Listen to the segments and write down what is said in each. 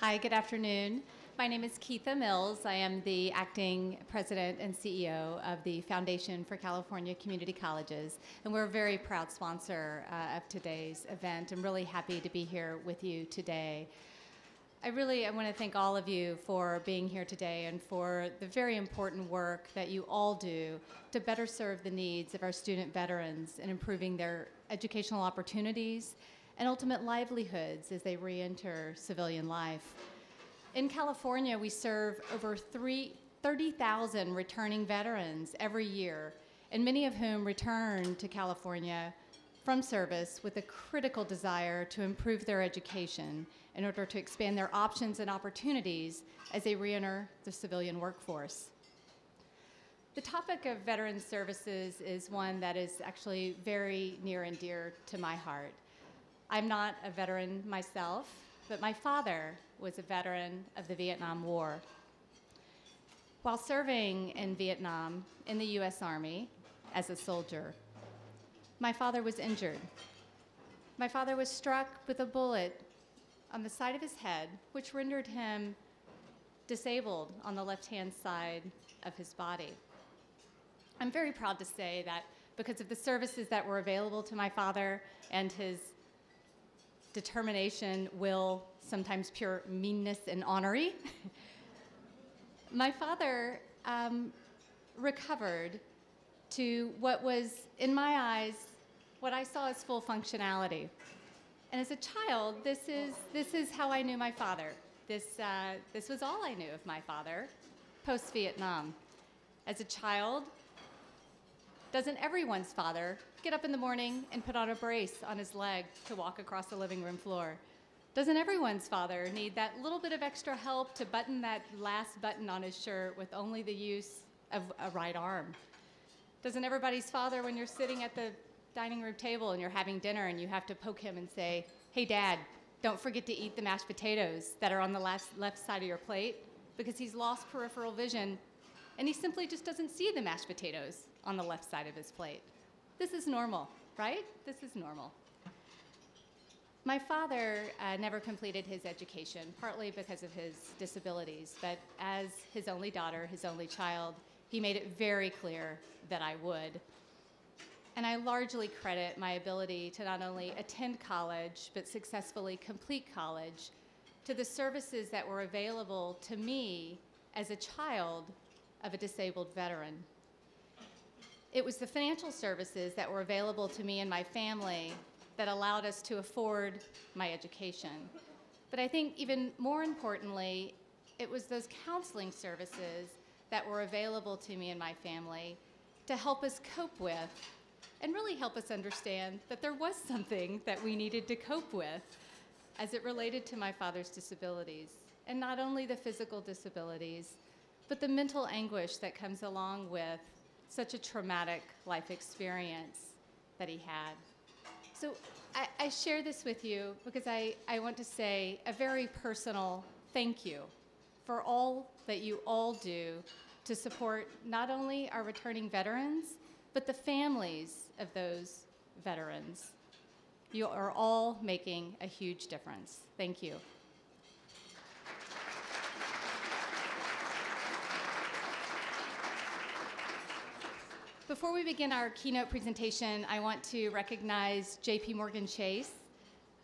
Hi, good afternoon. My name is Keitha Mills. I am the acting president and CEO of the Foundation for California Community Colleges, and we're a very proud sponsor of today's event. I'm really happy to be here with you today. I want to thank all of you for being here today and for the very important work that you all do to better serve the needs of our student veterans in improving their educational opportunities and ultimate livelihoods as they re-enter civilian life. In California, we serve over 30,000 returning veterans every year, and many of whom return to California from service with a critical desire to improve their education in order to expand their options and opportunities as they re-enter the civilian workforce. The topic of veteran services is one that is actually very near and dear to my heart. I'm not a veteran myself, but my father was a veteran of the Vietnam War. While serving in Vietnam in the U.S. Army as a soldier, my father was injured. My father was struck with a bullet on the side of his head, which rendered him disabled on the left-hand side of his body. I'm very proud to say that because of the services that were available to my father and his determination, will, sometimes pure meanness and honery, my father recovered to what was, in my eyes, what I saw as full functionality. And as a child, this is how I knew my father. This was all I knew of my father post-Vietnam. As a child, doesn't everyone's father get up in the morning and put on a brace on his leg to walk across the living room floor? Doesn't everyone's father need that little bit of extra help to button that last button on his shirt with only the use of a right arm? Doesn't everybody's father, when you're sitting at the dining room table and you're having dinner and you have to poke him and say, "Hey, Dad, don't forget to eat the mashed potatoes that are on the left side of your plate," because he's lost peripheral vision and he simply just doesn't see the mashed potatoes on the left side of his plate. This is normal, right? This is normal. My father never completed his education, partly because of his disabilities, but as his only daughter, his only child, he made it very clear that I would. And I largely credit my ability to not only attend college, but successfully complete college, to the services that were available to me as a child of a disabled veteran. It was the financial services that were available to me and my family that allowed us to afford my education. But I think even more importantly, it was those counseling services that were available to me and my family to help us cope with and really help us understand that there was something that we needed to cope with as it related to my father's disabilities. And not only the physical disabilities, but the mental anguish that comes along with such a traumatic life experience that he had. So I share this with you because I want to say a very personal thank you for all that you all do to support not only our returning veterans, but the families of those veterans. You are all making a huge difference. Thank you. Before we begin our keynote presentation, I want to recognize JPMorgan Chase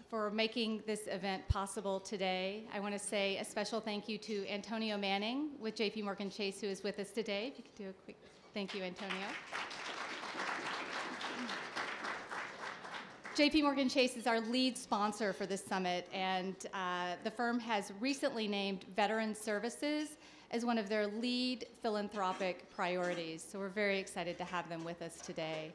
for making this event possible today. I want to say a special thank you to Antonio Manning with JPMorgan Chase, who is with us today. If you could do a quick thank you, Antonio. JPMorgan Chase is our lead sponsor for this summit, and the firm has recently named Veteran Services as one of their lead philanthropic priorities. So we're very excited to have them with us today.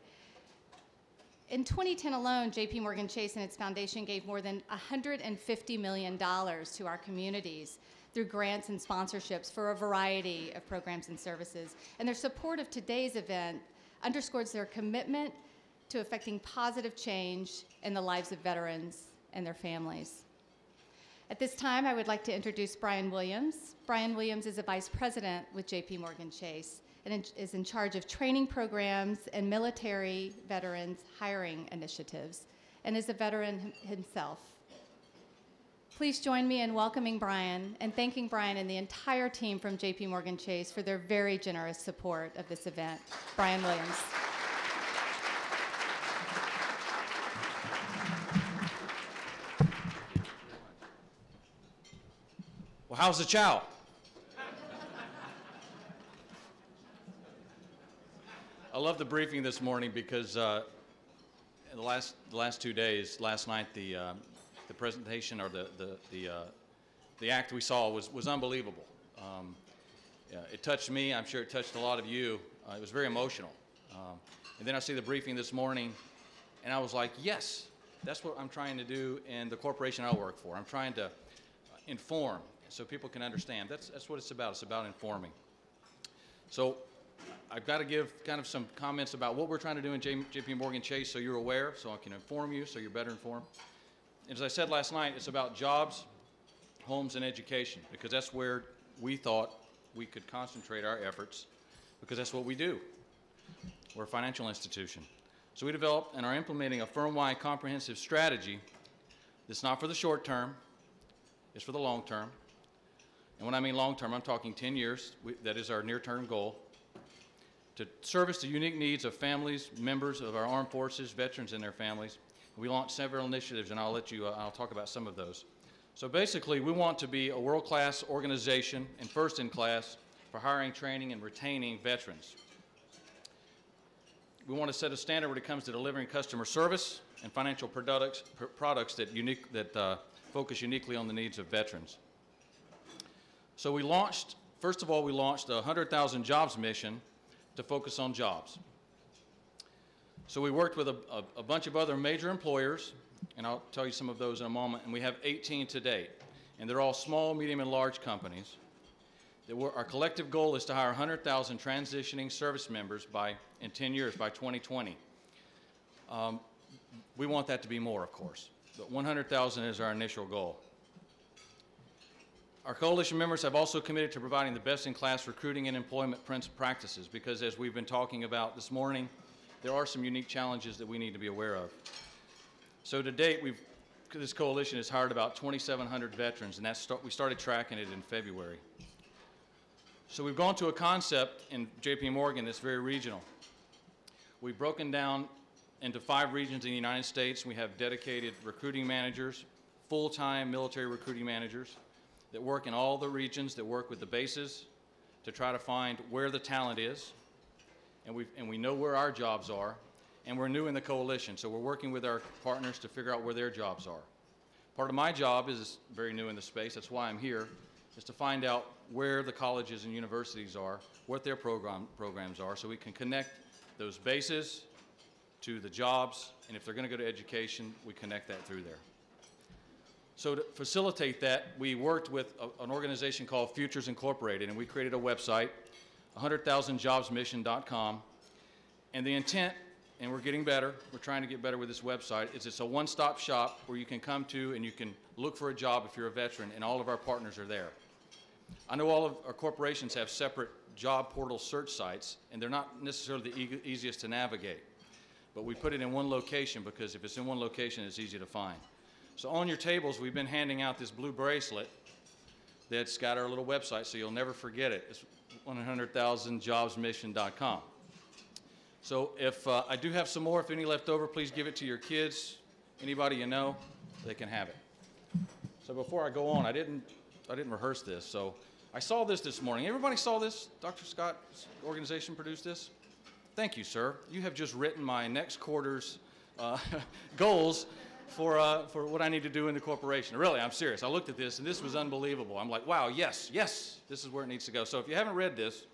In 2010 alone, JPMorgan Chase and its foundation gave more than $150 million to our communities through grants and sponsorships for a variety of programs and services. And their support of today's event underscores their commitment to effecting positive change in the lives of veterans and their families. At this time, I would like to introduce Bryan Williams. Bryan Williams is a vice president with JPMorgan Chase and is in charge of training programs and military veterans hiring initiatives, and is a veteran himself. Please join me in welcoming Bryan and thanking Bryan and the entire team from JP Morgan Chase for their very generous support of this event. Bryan Williams. Well, how's the chow? I love the briefing this morning because in the last 2 days, last night the presentation or the act we saw was unbelievable. Yeah, it touched me. I'm sure it touched a lot of you. It was very emotional. And then I see the briefing this morning, and I was like, yes, that's what I'm trying to do in the corporation I work for. I'm trying to inform so people can understand. That's what it's about. It's about informing. So I've got to give kind of some comments about what we're trying to do in JP Morgan Chase so you're aware, so I can inform you so you're better informed. And as I said last night, it's about jobs, homes, and education, because that's where we thought we could concentrate our efforts, because that's what we do. We're a financial institution. So we developed and are implementing a firm-wide comprehensive strategy that's not for the short term, it's for the long term. And when I mean long term, I'm talking 10 years. That is our near-term goal, to service the unique needs of families, members of our armed forces, veterans and their families. We launched several initiatives, and I'll talk about some of those. So basically, we want to be a world-class organization and first in class for hiring, training, and retaining veterans. We want to set a standard when it comes to delivering customer service and financial products that focus uniquely on the needs of veterans. So we launched, first of all, we launched a 100,000 jobs mission to focus on jobs. So we worked with a bunch of other major employers, and I'll tell you some of those in a moment, and we have 18 to date. And they're all small, medium, and large companies. Our collective goal is to hire 100,000 transitioning service members in 10 years, by 2020. We want that to be more, of course, but 100,000 is our initial goal. Our coalition members have also committed to providing the best-in-class recruiting and employment practices, because as we've been talking about this morning, there are some unique challenges that we need to be aware of. So to date, this coalition has hired about 2,700 veterans, and we started tracking it in February. So we've gone to a concept in JP Morgan that's very regional. We've broken down into 5 regions in the United States. We have dedicated recruiting managers, full-time military recruiting managers that work in all the regions, that work with the bases to try to find where the talent is, and we know where our jobs are, and we're new in the coalition, so we're working with our partners to figure out where their jobs are. Part of my job is very new in the space, that's why I'm here, is to find out where the colleges and universities are, what their programs are, so we can connect those bases to the jobs, and if they're going to go to education, we connect that through there. So to facilitate that, we worked with an organization called Futures Incorporated, and we created a website, 100,000jobsmission.com. And the intent, and we're getting better, we're trying to get better with this website, is it's a one-stop shop where you can come to and you can look for a job if you're a veteran, and all of our partners are there. I know all of our corporations have separate job portal search sites, and they're not necessarily the easiest to navigate. But we put it in one location because if it's in one location, it's easy to find. So on your tables, we've been handing out this blue bracelet that's got our little website, so you'll never forget it. It's 100,000jobsmission.com. So if I do have some more, if any left over, please give it to your kids. Anybody you know, they can have it. So before I go on, I didn't rehearse this. So I saw this morning. Everybody saw this? Dr. Scott's organization produced this? Thank you, sir. You have just written my next quarter's goals for what I need to do in the corporation. Really, I'm serious. I looked at this, and this was unbelievable. I'm like, wow, yes, yes, this is where it needs to go. So if you haven't read this,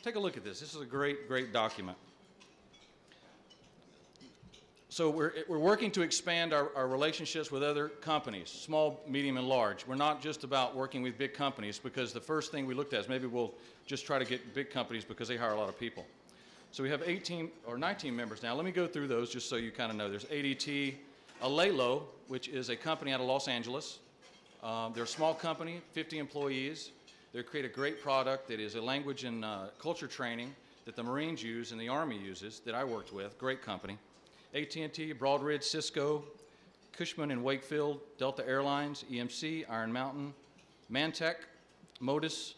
take a look at this. This is a great, great document. So we're working to expand our relationships with other companies, small, medium, and large. We're not just about working with big companies, because the first thing we looked at is maybe we'll just try to get big companies because they hire a lot of people. So we have 18 or 19 members now. Let me go through those just so you kind of know. There's ADT, Alelo, which is a company out of Los Angeles. They're a small company, 50 employees. They create a great product that is a language and culture training that the Marines use and the Army uses that I worked with. Great company. AT&T, Broadridge, Cisco, Cushman and Wakefield, Delta Airlines, EMC, Iron Mountain, Mantech, Modus,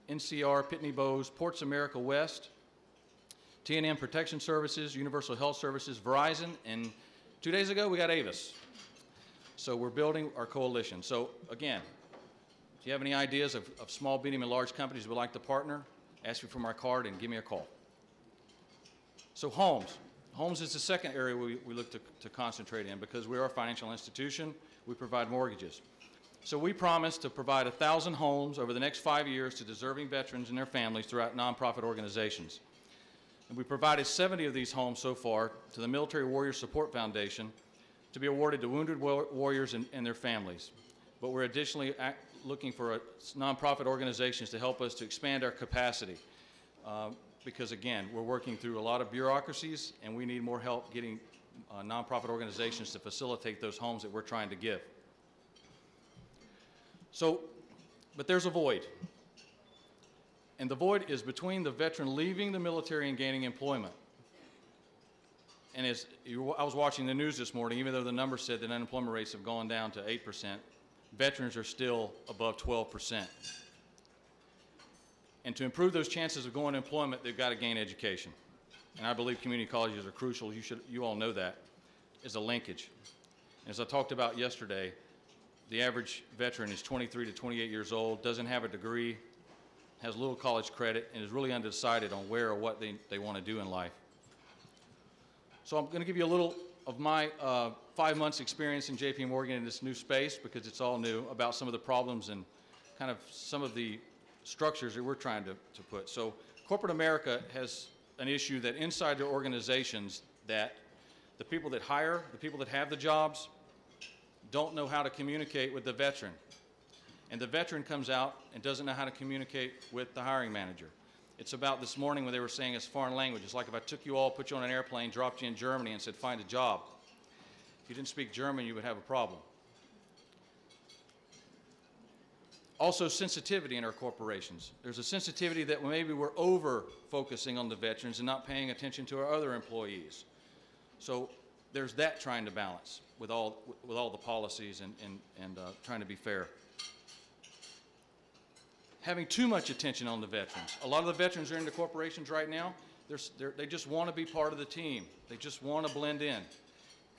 NCR, Pitney Bowes, Ports America West, T&M Protection Services, Universal Health Services, Verizon, and 2 days ago we got Avis. So we're building our coalition. So again, if you have any ideas of small, medium, and large companies who would like to partner, ask me for my card and give me a call. So homes. Homes is the second area we look to concentrate in because we are a financial institution. We provide mortgages. So we promise to provide 1,000 homes over the next 5 years to deserving veterans and their families throughout nonprofit organizations. And we provided 70 of these homes so far to the Military Warrior Support Foundation to be awarded to wounded warriors and their families. But we're additionally looking for nonprofit organizations to help us to expand our capacity because, again, we're working through a lot of bureaucracies and we need more help getting nonprofit organizations to facilitate those homes that we're trying to give. So, but there's a void. And the void is between the veteran leaving the military and gaining employment. And I was watching the news this morning, even though the numbers said that unemployment rates have gone down to 8%, veterans are still above 12%. And to improve those chances of going to employment, they've got to gain education. And I believe community colleges are crucial. You all know that, is a linkage. As I talked about yesterday, the average veteran is 23 to 28 years old, doesn't have a degree, has little college credit, and is really undecided on where or what they want to do in life. So I'm going to give you a little of my 5 months experience in JP Morgan in this new space because it's all new, about some of the problems and kind of some of the structures that we're trying to put. So corporate America has an issue that inside their organizations that the people that hire, the people that have the jobs, don't know how to communicate with the veteran. And the veteran comes out and doesn't know how to communicate with the hiring manager. It's about this morning when they were saying it's foreign language. It's like if I took you all, put you on an airplane, dropped you in Germany and said, find a job. If you didn't speak German, you would have a problem. Also, sensitivity in our corporations. There's a sensitivity that maybe we're over-focusing on the veterans and not paying attention to our other employees. So there's that trying to balance with all the policies and trying to be fair. Having too much attention on the veterans. A lot of the veterans are in the corporations right now. They just want to be part of the team. They just want to blend in,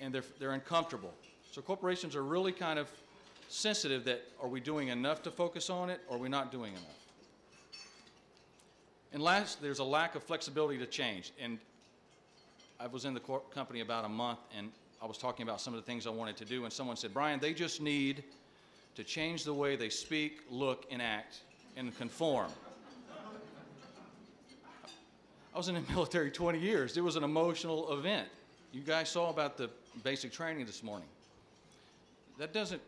and they're uncomfortable. So corporations are really kind of sensitive that are we doing enough to focus on it, or are we not doing enough? And last, there's a lack of flexibility to change. And I was in the company about a month, and I was talking about some of the things I wanted to do, and someone said, Bryan, they just need to change the way they speak, look, and act, and conform. I was in the military 20 years. It was an emotional event. You guys saw about the basic training this morning. That doesn't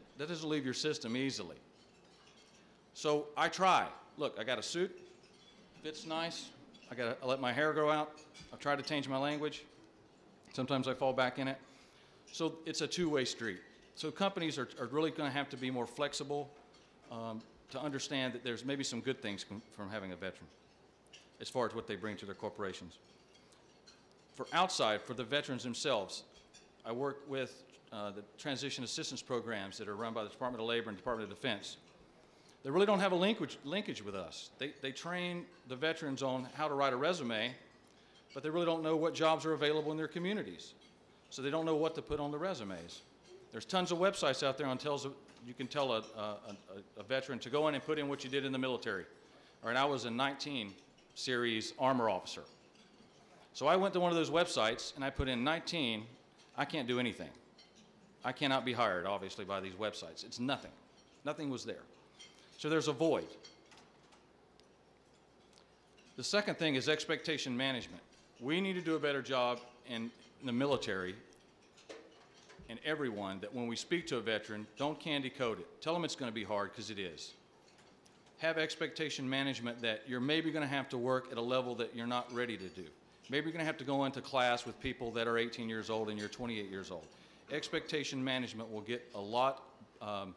leave your system easily. So I try. Look, I got a suit, fits nice. I let my hair grow out. I've tried to change my language. Sometimes I fall back in it. So it's a two-way street. So companies are really going to have to be more flexible to understand that there's maybe some good things from having a veteran as far as what they bring to their corporations. For the veterans themselves, I work with the transition assistance programs that are run by the Department of Labor and Department of Defense. They really don't have a linkage with us. They train the veterans on how to write a resume, but they really don't know what jobs are available in their communities. So they don't know what to put on the resumes. There's tons of websites out there you can tell a veteran to go in and put in what you did in the military. All right, I was a 19 series armor officer. So I went to one of those websites and I put in 19, I can't do anything. I cannot be hired, obviously, by these websites. It's nothing. Nothing was there. So there's a void. The second thing is expectation management. We need to do a better job in the military and everyone that when we speak to a veteran, don't candy coat it. Tell them it's going to be hard, because it is. Have expectation management that you're maybe going to have to work at a level that you're not ready to do. Maybe you're going to have to go into class with people that are 18 years old and you're 28 years old. Expectation management will get a lot of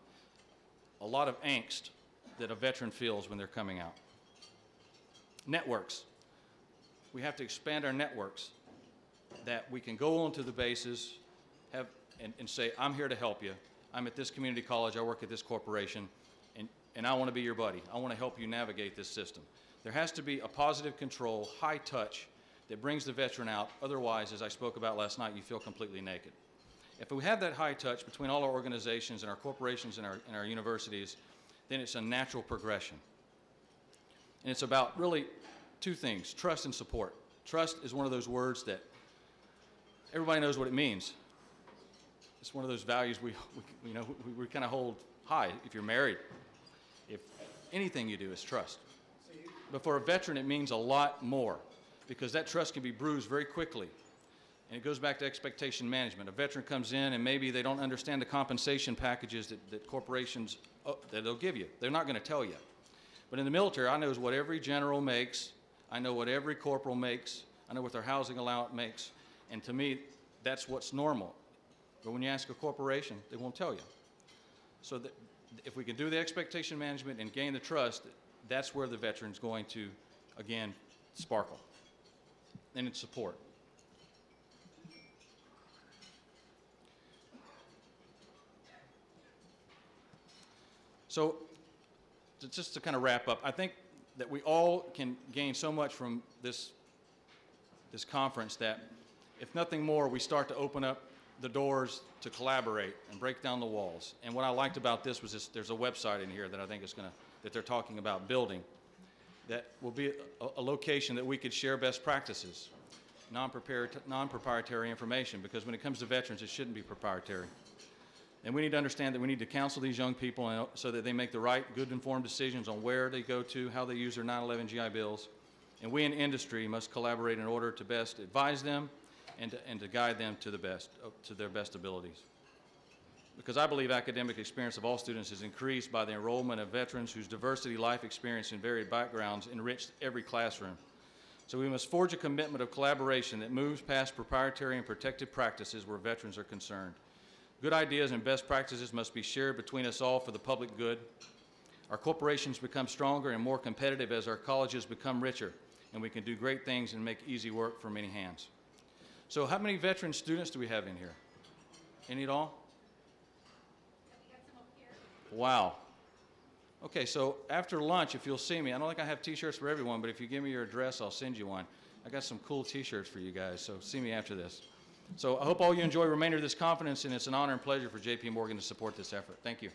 angst that a veteran feels when they're coming out. Networks. We have to expand our networks that we can go onto the bases, have and say, I'm here to help you. I'm at this community college, I work at this corporation, and I want to be your buddy. I want to help you navigate this system. There has to be a positive control, high touch, that brings the veteran out. Otherwise, as I spoke about last night, you feel completely naked. If we have that high touch between all our organizations and our corporations and our universities, then it's a natural progression. And it's about really two things, trust and support. Trust is one of those words that everybody knows what it means. It's one of those values we kind of hold high. If you're married, if anything you do is trust. But for a veteran, it means a lot more, because that trust can be bruised very quickly. And it goes back to expectation management. A veteran comes in and maybe they don't understand the compensation packages that corporations, that they'll give you. They're not going to tell you. But in the military, I know what every general makes. I know what every corporal makes. I know what their housing allowance makes. And to me, that's what's normal. But when you ask a corporation, they won't tell you. So that if we can do the expectation management and gain the trust, that's where the veteran's going to, again, sparkle. And it's support. So just to kind of wrap up, I think that we all can gain so much from this conference that, if nothing more, we start to open up the doors to collaborate and break down the walls. And what I liked about this was there's a website in here that I think is that they're talking about building, that will be a location that we could share best practices, non-proprietary information, because when it comes to veterans, it shouldn't be proprietary. And we need to understand that we need to counsel these young people so that they make the right, good, informed decisions on where they go to, how they use their 9/11 GI Bills. And we in industry must collaborate in order to best advise them and to guide them to their best abilities. Because I believe academic experience of all students is increased by the enrollment of veterans whose diversity, life experience, and varied backgrounds enrich every classroom. So we must forge a commitment of collaboration that moves past proprietary and protected practices where veterans are concerned. Good ideas and best practices must be shared between us all for the public good. Our corporations become stronger and more competitive as our colleges become richer, and we can do great things and make easy work for many hands. So how many veteran students do we have in here? Any at all? Wow. Okay, so after lunch, if you'll see me, I don't think I have t-shirts for everyone, but if you give me your address, I'll send you one. I got some cool t-shirts for you guys, so see me after this. So I hope all you enjoy the remainder of this conference, and it's an honor and pleasure for J.P. Morgan to support this effort. Thank you.